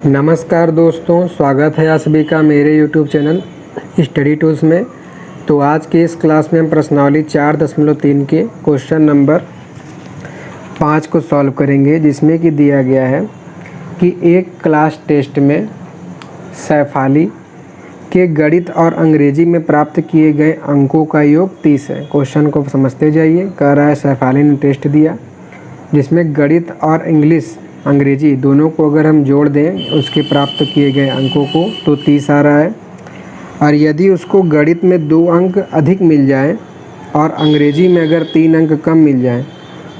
नमस्कार दोस्तों, स्वागत है आप सभी का मेरे YouTube चैनल स्टडी टूल्स में। तो आज के इस क्लास में हम प्रश्नावली 4.3 के क्वेश्चन नंबर 5 को सॉल्व करेंगे, जिसमें कि दिया गया है कि एक क्लास टेस्ट में सैफाली के गणित और अंग्रेजी में प्राप्त किए गए अंकों का योग 30 है। क्वेश्चन को समझते जाइए। कह रहा है सैफाली ने टेस्ट दिया जिसमें गणित और अंग्रेजी दोनों को अगर हम जोड़ दें उसके प्राप्त किए गए अंकों को तो 30 आ रहा है। और यदि उसको गणित में 2 अंक अधिक मिल जाएं और अंग्रेजी में अगर 3 अंक कम मिल जाएं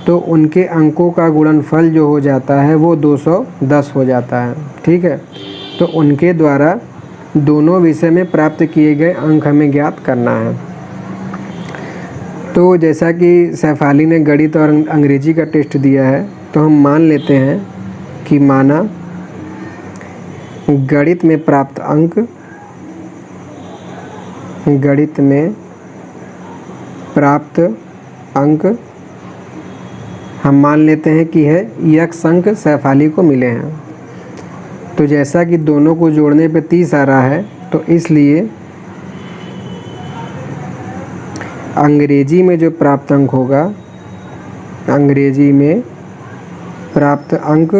तो उनके अंकों का गुणनफल जो हो जाता है वो 210 हो जाता है। ठीक है, तो उनके द्वारा दोनों विषय में प्राप्त किए गए अंक हमें ज्ञात करना है। तो जैसा कि सैफाली ने गणित और अंग्रेजी का टेस्ट दिया है, तो हम मान लेते हैं कि माना गणित में प्राप्त अंक हम मान लेते हैं कि है x अंक सैफाली को मिले हैं। तो जैसा कि दोनों को जोड़ने पे 30 आ रहा है, तो इसलिए अंग्रेजी में जो प्राप्त अंक होगा, अंग्रेजी में प्राप्त अंक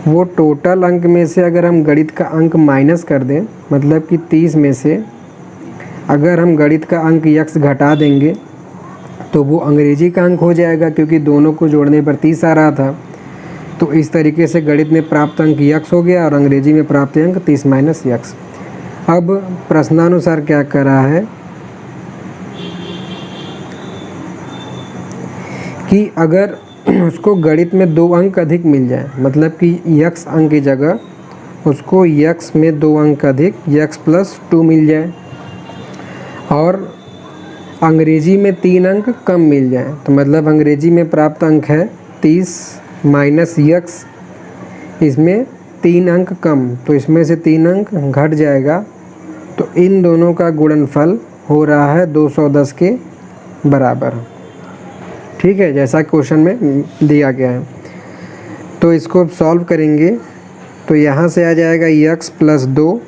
वो टोटल अंक में से अगर हम गणित का अंक माइनस कर दें, मतलब कि 30 में से अगर हम गणित का अंक x घटा देंगे तो वो अंग्रेजी का अंक हो जाएगा, क्योंकि दोनों को जोड़ने पर 30 आ रहा था। तो इस तरीके से गणित में प्राप्त अंक x हो गया और अंग्रेजी में प्राप्त अंक 30 माइनस x। अब प्रश्नानुसार क्या कर रहा है कि अगर उसको गणित में 2 अंक अधिक मिल जाए, मतलब कि x अंक की जगह उसको x में 2 अंक अधिक x+2 मिल जाए और अंग्रेजी में 3 अंक कम मिल जाए, तो मतलब अंग्रेजी में प्राप्त अंक है 30 माइनस x, इसमें 3 अंक कम, तो इसमें से 3 अंक घट जाएगा। तो इन दोनों का गुणनफल हो रहा है 210 के बराबर। ठीक है, जैसा क्वेश्चन में दिया गया है। तो इसको सॉल्व करेंगे तो यहाँ से आ जाएगा x+2,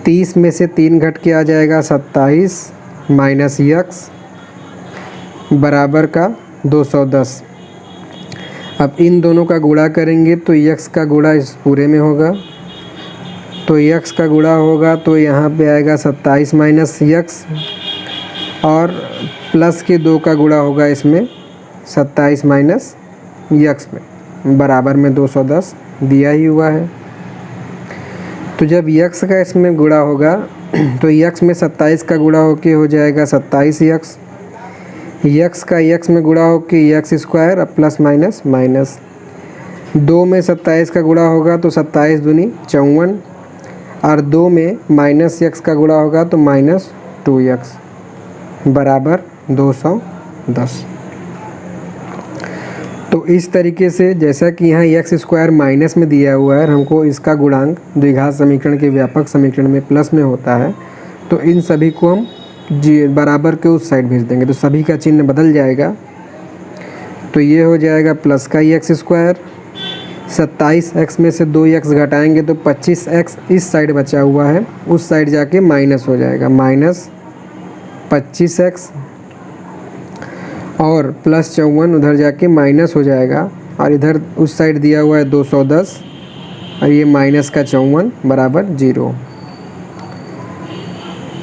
30 में से 3 घट के आ जाएगा 27 माइनस x बराबर का 210। अब इन दोनों का गुणा करेंगे तो x का गुणा इस पूरे में होगा, तो x का गुणा होगा तो यहाँ पे आएगा 27 माइनस x और प्लस के 2 का गुणा होगा इसमें 27 माइनस x में, बराबर में 210 दिया ही हुआ है। तो जब x का इसमें गुणा होगा तो x में 27 का गुणा होके हो जाएगा 27x, x का x में गुणा होके x² और प्लस माइनस माइनस 2 में 27 का गुणा होगा तो 27 दूनी 54 और 2 में माइनस x का गुणा होगा तो माइनस 2x बराबर 210। तो इस तरीके से जैसा कि यहाँ x² माइनस में दिया हुआ है, हमको इसका गुणांक द्विघात समीकरण के व्यापक समीकरण में प्लस में होता है, तो इन सभी को हम बराबर के उस साइड भेज देंगे, तो सभी का चिन्ह बदल जाएगा। तो ये हो जाएगा प्लस का x², 27x में से 2x घटाएंगे तो 25x इस साइड बचा हुआ है, उस साइड जाके माइनस हो जाएगा, माइनस 25x और प्लस 54 उधर जाके माइनस हो जाएगा, और इधर उस साइड दिया हुआ है 210 और ये माइनस का 54 बराबर 0।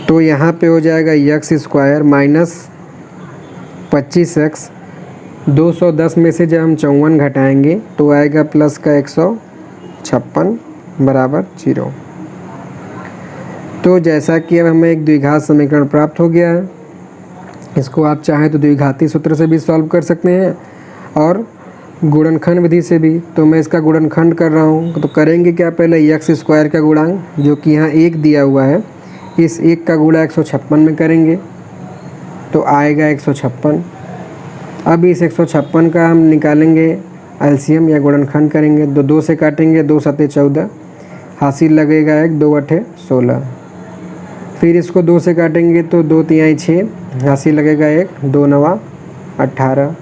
तो यहाँ पे हो जाएगा x² माइनस 25x, 210 में से जब हम 54 घटाएंगे तो आएगा प्लस का 156 बराबर 0। तो जैसा कि अब हमें एक द्विघात समीकरण प्राप्त हो गया है, इसको आप चाहें तो द्विघाती सूत्र से भी सॉल्व कर सकते हैं और गुणनखंड विधि से भी। तो मैं इसका गुणनखंड कर रहा हूँ, तो करेंगे क्या, पहले x² का गुणांक जो कि यहाँ 1 दिया हुआ है, इस 1 का गुणा 156 में करेंगे तो आएगा 156। अब इस 156 का हम निकालेंगे एलसीएम या गुणनखंड करेंगे, 2 से काटेंगे, 2 7 14, हासिल लगेगा 1, 2 8 16। फिर इसको 2 से काटेंगे तो 2 3 6, हासिल लगेगा 1, 2 9 18।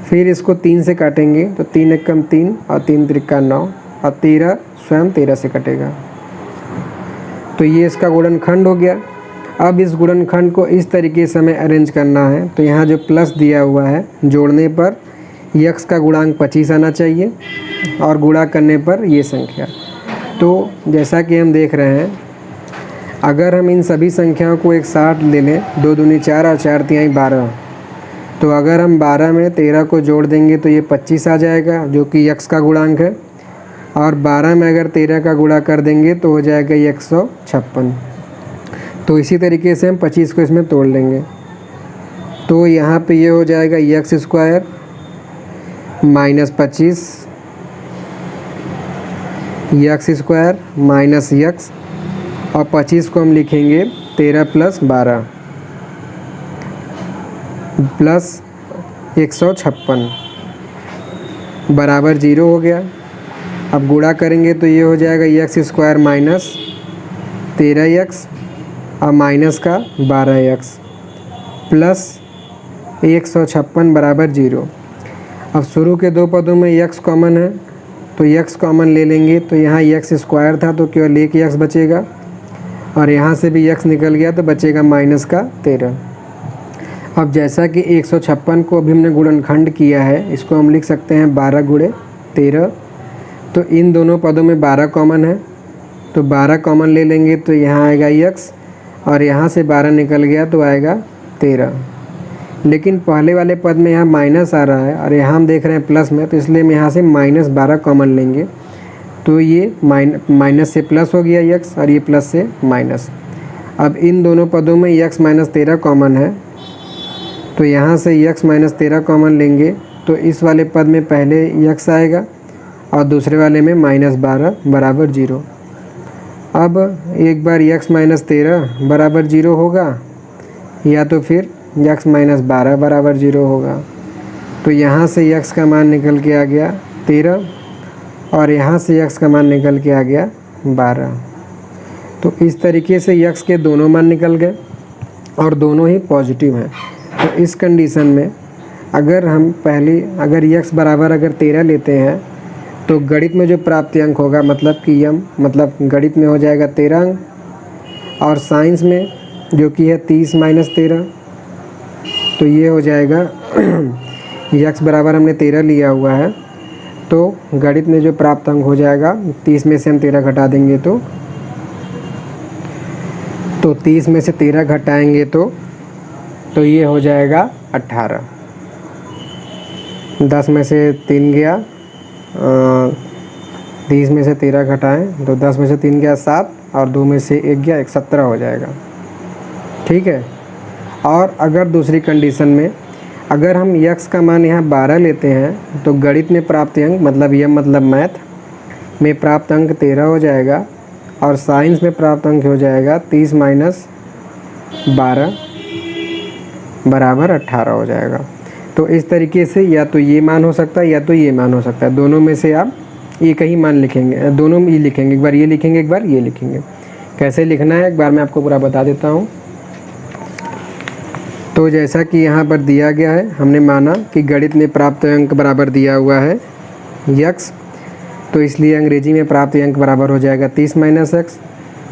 फिर इसको 3 से काटेंगे तो 3 एकम 3 और 3 त्रिका 9 और 13 स्वयं 13 से कटेगा। तो ये इसका गुणनखंड हो गया। अब इस गुणनखंड को इस तरीके से हमें अरेंज करना है। तो यहाँ जो प्लस दिया हुआ है, जोड़ने पर यक्स का गुणांक 25 आना चाहिए और गुणा करने पर ये संख्या। तो जैसा कि हम देख रहे हैं, अगर हम इन सभी संख्याओं को एक साथ ले लें, 2 दूनी 4 और 4 तिहाई 12, तो अगर हम 12 में 13 को जोड़ देंगे तो ये 25 आ जाएगा, जो कि यक्स का गुणांक है। और 12 में अगर 13 का गुणा कर देंगे तो हो जाएगा 156। तो इसी तरीके से हम 25 को इसमें तोड़ लेंगे। तो यहाँ पे ये हो जाएगा x square minus 25 x square minus x, और 25 को हम लिखेंगे 13 प्लस 12 प्लस 156 बराबर 0 हो गया। अब गुणा करेंगे तो ये हो जाएगा यक्स स्क्वायर माइनस 13 यक्स और माइनस का 12 यक्स प्लस 156 बराबर 0। अब शुरू के दो पदों में यक्स कॉमन है तो यक्स कॉमन ले लेंगे। तो यहाँ यक्स स्क्वायर था तो केवल एक यक्स बचेगा, और यहाँ से भी यक्स निकल गया तो बचेगा माइनस का 13। अब जैसा कि 156 को अभी हमने गुणनखंड किया है, इसको हम लिख सकते हैं 12 गुणे 13। तो इन दोनों पदों में 12 कॉमन है तो 12 कॉमन ले लेंगे तो यहाँ आएगा यक्स, और यहाँ से 12 निकल गया तो आएगा 13। लेकिन पहले वाले पद में यहाँ माइनस आ रहा है और यहाँ हम देख रहे हैं प्लस में, तो इसलिए हम यहाँ से माइनस 12 कॉमन लेंगे। तो ये माइनस से प्लस हो गया यक्स और ये प्लस से माइनस। अब इन दोनों पदों में यक्स माइनस 13 कॉमन है तो यहाँ से यक्स माइनस 13 कॉमन लेंगे तो इस वाले पद में पहले यक्स आएगा और दूसरे वाले में माइनस 12 बराबर 0। अब एक बार यक्स माइनस 13 बराबर 0 होगा या तो फिर यक्स माइनस 12 बराबर 0 होगा। तो यहाँ से यक्स का मान निकल के आ गया 13 और यहाँ से यक्स का मान निकल के आ गया 12। तो इस तरीके से यक्स के दोनों मान निकल गए और दोनों ही पॉजिटिव हैं। तो इस कंडीशन में अगर यक्स बराबर अगर 13 लेते हैं तो गणित में जो प्राप्ति अंक होगा मतलब कि यम मतलब गणित में हो जाएगा 13 अंक, और साइंस में जो कि है 30 माइनस 13, तो ये हो जाएगा यक्स बराबर हमने 13 लिया हुआ है तो गणित में जो प्राप्त अंक हो जाएगा 30 में से हम 13 घटा देंगे तो 30 में से 13 घटाएंगे तो ये हो जाएगा 18। 10 में से 3 गया, 30 में से 13 घटाएं तो 10 में से 3 गया 7 और 2 में से 1 गया 17 हो जाएगा। ठीक है। और अगर दूसरी कंडीशन में अगर हम यक्स का मान यहाँ 12 लेते हैं तो गणित में प्राप्त अंक मतलब यम मतलब मैथ में प्राप्त अंक 13 हो जाएगा और साइंस में प्राप्त अंक हो जाएगा 30 माइनस 12 बराबर 18 हो जाएगा। तो इस तरीके से या तो ये मान हो सकता है या तो ये मान हो सकता है, दोनों में से आप एक ही मान लिखेंगे, दोनों में ही लिखेंगे, एक बार ये लिखेंगे एक बार ये लिखेंगे। कैसे लिखना है एक बार मैं आपको पूरा बता देता हूँ। तो जैसा कि यहाँ पर दिया गया है, हमने माना कि गणित में प्राप्त अंक बराबर दिया हुआ है यक्स, तो इसलिए अंग्रेजी में प्राप्त अंक बराबर हो जाएगा 30 माइनस एक्स।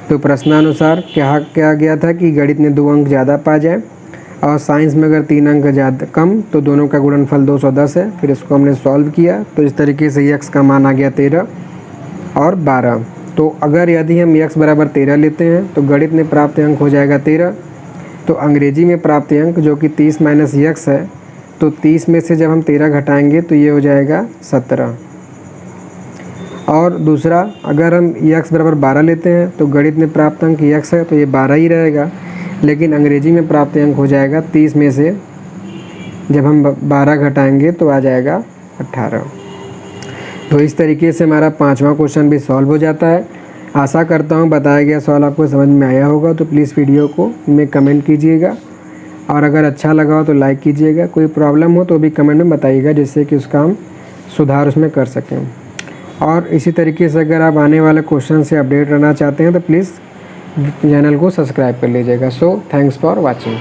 तो प्रश्नानुसार क्या गया था कि गणित में 2 अंक ज़्यादा पा जाए और साइंस में अगर 3 अंक ज़्यादा कम तो दोनों का गुणनफल 210 है। फिर इसको हमने सॉल्व किया तो इस तरीके से यक्स का मान आ गया 13 और 12। तो अगर यदि हम यक्स बराबर 13 लेते हैं तो गणित में प्राप्त अंक हो जाएगा 13, तो अंग्रेजी में प्राप्त अंक जो कि 30 माइनस यक्स है, तो 30 में से जब हम 13 घटाएंगे तो ये हो जाएगा 17। और दूसरा अगर हम यक्स बराबर 12 लेते हैं तो गणित में प्राप्त अंक यक्स है तो ये 12 ही रहेगा, लेकिन अंग्रेजी में प्राप्त अंक हो जाएगा 30 में से जब हम 12 घटाएंगे तो आ जाएगा 18। तो इस तरीके से हमारा 5वां क्वेश्चन भी सॉल्व हो जाता है। आशा करता हूँ बताया गया सवाल आपको समझ में आया होगा। तो प्लीज़ वीडियो को में कमेंट कीजिएगा और अगर अच्छा लगा हो तो लाइक कीजिएगा। कोई प्रॉब्लम हो तो भी कमेंट में बताइएगा जिससे कि उसका हम सुधार उसमें कर सकें। और इसी तरीके से अगर आप आने वाले क्वेश्चन से अपडेट रहना चाहते हैं तो प्लीज़ चैनल को सब्सक्राइब कर लीजिएगा। So thanks for watching.